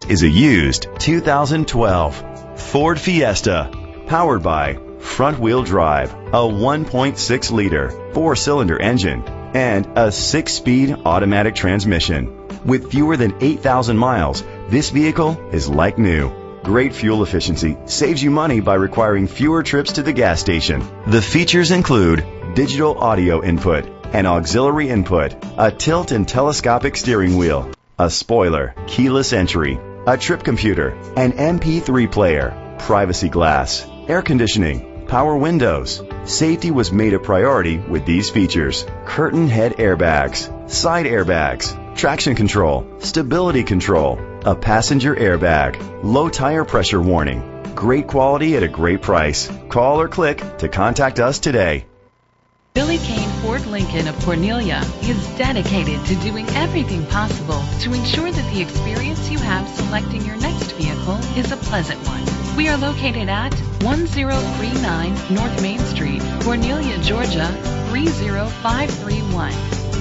is a used 2012 Ford Fiesta, powered by front-wheel drive, a 1.6-liter 4-cylinder engine, and a 6-speed automatic transmission. With fewer than 8,000 miles, this vehicle is like new. Great fuel efficiency saves you money by requiring fewer trips to the gas station. The features include digital audio input, an auxiliary input, a tilt and telescopic steering wheel, a spoiler, keyless entry, a trip computer, an MP3 player, privacy glass, air conditioning, power windows. Safety was made a priority with these features: curtain head airbags, side airbags, traction control, stability control, a passenger airbag, low tire pressure warning. Great quality at a great price. Call or click to contact us today. Billy Kane Ford Lincoln of Cornelia is dedicated to doing everything possible to ensure that the experience you have selecting your next vehicle is a pleasant one. We are located at 1039 North Main Street, Cornelia, Georgia 30531.